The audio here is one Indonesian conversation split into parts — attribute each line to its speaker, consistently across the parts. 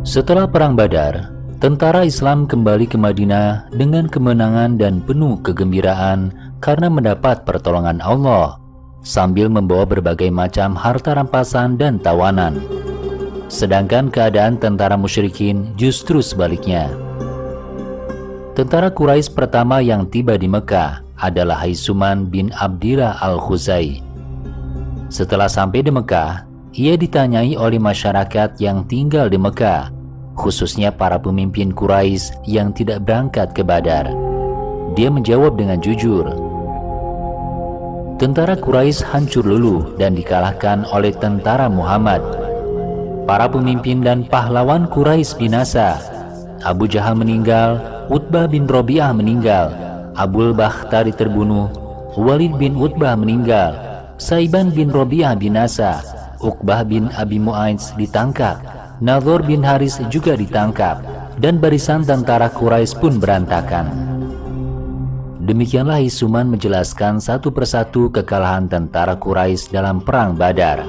Speaker 1: Setelah Perang Badar, tentara Islam kembali ke Madinah dengan kemenangan dan penuh kegembiraan karena mendapat pertolongan Allah, sambil membawa berbagai macam harta rampasan dan tawanan. Sedangkan keadaan tentara musyrikin justru sebaliknya. Tentara Quraisy pertama yang tiba di Mekah adalah Haisuman bin Abdillah al-Khuzai. Setelah sampai di Mekah, ia ditanyai oleh masyarakat yang tinggal di Mekah, khususnya para pemimpin Quraisy yang tidak berangkat ke Badar. Dia menjawab dengan jujur. Tentara Quraisy hancur luluh dan dikalahkan oleh tentara Muhammad. Para pemimpin dan pahlawan Quraisy binasa. Abu Jahal meninggal, Utbah bin Robi'ah meninggal, Abul Bakhtari terbunuh, Walid bin Utbah meninggal, Saiban bin Robi'ah binasa, Uqbah bin Abi Mu'ayz ditangkap, Nadhor bin Haris juga ditangkap, dan barisan tentara Quraisy pun berantakan. Demikianlah Haisuman menjelaskan satu persatu kekalahan tentara Quraisy dalam Perang Badar.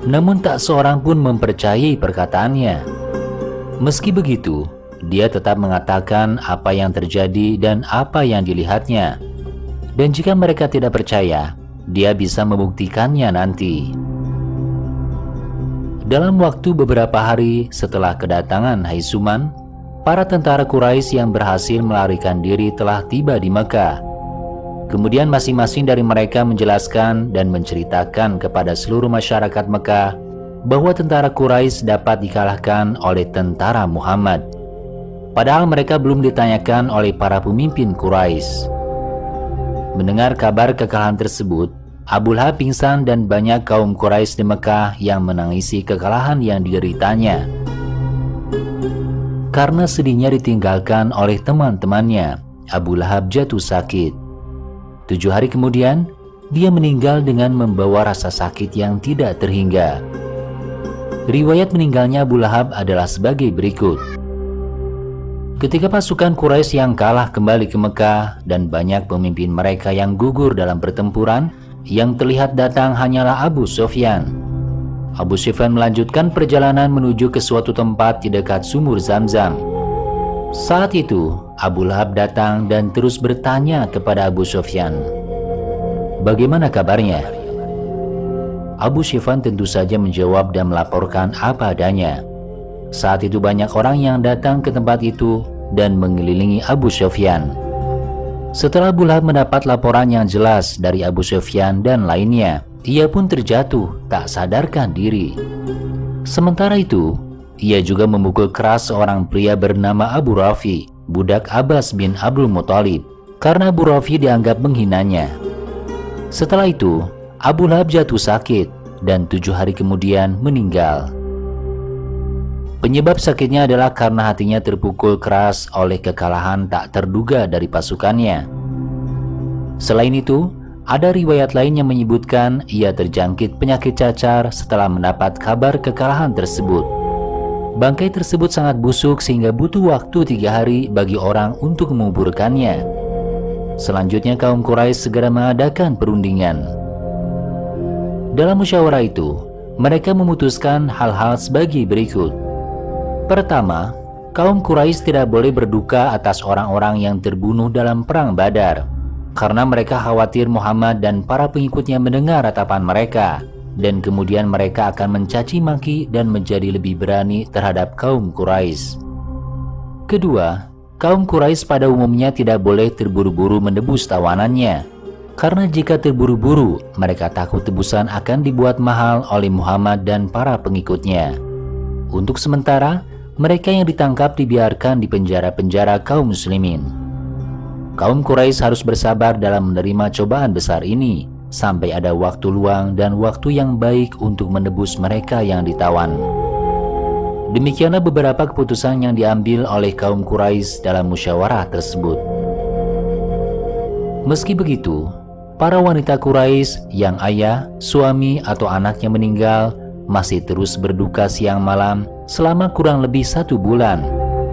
Speaker 1: Namun tak seorang pun mempercayai perkataannya. Meski begitu, dia tetap mengatakan apa yang terjadi dan apa yang dilihatnya. Dan jika mereka tidak percaya, dia bisa membuktikannya nanti. Dalam waktu beberapa hari setelah kedatangan Haisuman, para tentara Quraisy yang berhasil melarikan diri telah tiba di Mekah. Kemudian masing-masing dari mereka menjelaskan dan menceritakan kepada seluruh masyarakat Mekah bahwa tentara Quraisy dapat dikalahkan oleh tentara Muhammad. Padahal mereka belum ditanyakan oleh para pemimpin Quraisy. Mendengar kabar kekalahan tersebut, Abu Lahab pingsan dan banyak kaum Quraisy di Mekah yang menangisi kekalahan yang dideritanya. Karena sedihnya ditinggalkan oleh teman-temannya, Abu Lahab jatuh sakit. 7 hari kemudian, dia meninggal dengan membawa rasa sakit yang tidak terhingga. Riwayat meninggalnya Abu Lahab adalah sebagai berikut. Ketika pasukan Quraisy yang kalah kembali ke Mekah dan banyak pemimpin mereka yang gugur dalam pertempuran, yang terlihat datang hanyalah Abu Sufyan. Abu Sufyan melanjutkan perjalanan menuju ke suatu tempat di dekat sumur Zamzam. Saat itu, Abu Lahab datang dan terus bertanya kepada Abu Sufyan, "Bagaimana kabarnya?" Abu Sufyan tentu saja menjawab dan melaporkan apa adanya. Saat itu banyak orang yang datang ke tempat itu dan mengelilingi Abu Sufyan. Setelah Abu Lahab mendapat laporan yang jelas dari Abu Sufyan dan lainnya, ia pun terjatuh tak sadarkan diri. Sementara itu, ia juga memukul keras seorang pria bernama Abu Rafi, budak Abbas bin Abdul Muthalib, karena Abu Rafi dianggap menghinanya. Setelah itu, Abu Lahab jatuh sakit dan 7 hari kemudian meninggal. Penyebab sakitnya adalah karena hatinya terpukul keras oleh kekalahan tak terduga dari pasukannya. Selain itu, ada riwayat lain yang menyebutkan ia terjangkit penyakit cacar setelah mendapat kabar kekalahan tersebut. Bangkai tersebut sangat busuk sehingga butuh waktu 3 hari bagi orang untuk menguburkannya. Selanjutnya kaum Quraisy segera mengadakan perundingan. Dalam musyawarah itu, mereka memutuskan hal-hal sebagai berikut. Pertama, kaum Quraisy tidak boleh berduka atas orang-orang yang terbunuh dalam Perang Badar, karena mereka khawatir Muhammad dan para pengikutnya mendengar ratapan mereka, dan kemudian mereka akan mencaci maki dan menjadi lebih berani terhadap kaum Quraisy. Kedua, kaum Quraisy pada umumnya tidak boleh terburu-buru menebus tawanannya, karena jika terburu-buru, mereka takut tebusan akan dibuat mahal oleh Muhammad dan para pengikutnya. Untuk sementara, mereka yang ditangkap dibiarkan di penjara-penjara kaum muslimin. Kaum Quraisy harus bersabar dalam menerima cobaan besar ini, sampai ada waktu luang dan waktu yang baik untuk menebus mereka yang ditawan. Demikianlah beberapa keputusan yang diambil oleh kaum Quraisy dalam musyawarah tersebut. Meski begitu, para wanita Quraisy yang ayah, suami, atau anaknya meninggal masih terus berduka siang malam selama kurang lebih 1 bulan,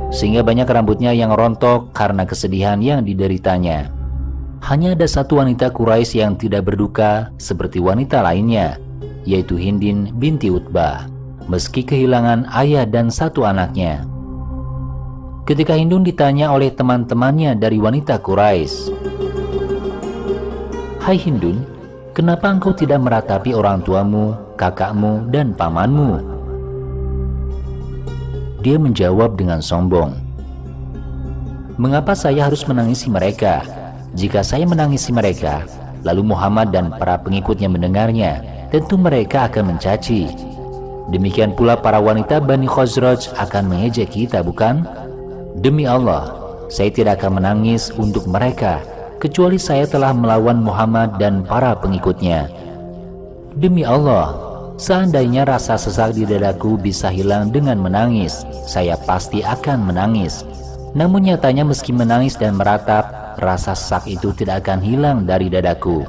Speaker 1: sehingga banyak rambutnya yang rontok karena kesedihan yang dideritanya. Hanya ada satu wanita Quraisy yang tidak berduka seperti wanita lainnya, yaitu Hindin binti Utbah. meski kehilangan ayah dan satu anaknya. Ketika Hindun ditanya oleh teman-temannya dari wanita Quraisy, "Hai Hindun, kenapa engkau tidak meratapi orang tuamu, kakakmu, dan pamanmu?" Dia menjawab dengan sombong, "Mengapa saya harus menangisi mereka? Jika saya menangisi mereka, lalu Muhammad dan para pengikutnya mendengarnya, tentu mereka akan mencaci. Demikian pula para wanita Bani Khazraj akan mengejek kita, bukan? Demi Allah, saya tidak akan menangis untuk mereka, kecuali saya telah melawan Muhammad dan para pengikutnya. Demi Allah, seandainya rasa sesak di dadaku bisa hilang dengan menangis, saya pasti akan menangis. Namun nyatanya meski menangis dan meratap, rasa sesak itu tidak akan hilang dari dadaku.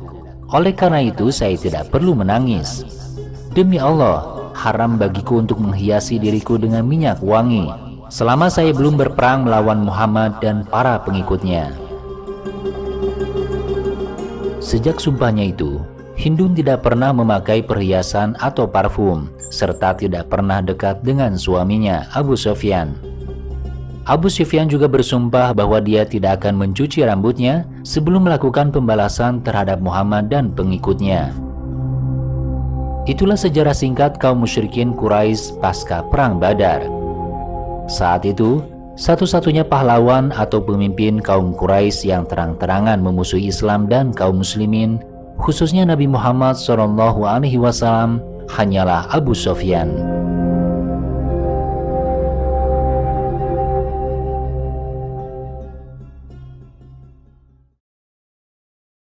Speaker 1: Oleh karena itu saya tidak perlu menangis. Demi Allah, haram bagiku untuk menghiasi diriku dengan minyak wangi selama saya belum berperang melawan Muhammad dan para pengikutnya." Sejak sumpahnya itu, Hindun tidak pernah memakai perhiasan atau parfum, serta tidak pernah dekat dengan suaminya, Abu Sufyan. Abu Sufyan juga bersumpah bahwa dia tidak akan mencuci rambutnya sebelum melakukan pembalasan terhadap Muhammad dan pengikutnya. Itulah sejarah singkat kaum musyrikin Quraisy pasca Perang Badar. Saat itu, satu-satunya pahlawan atau pemimpin kaum Quraisy yang terang-terangan memusuhi Islam dan kaum muslimin, khususnya Nabi Muhammad SAW, hanyalah Abu Sufyan.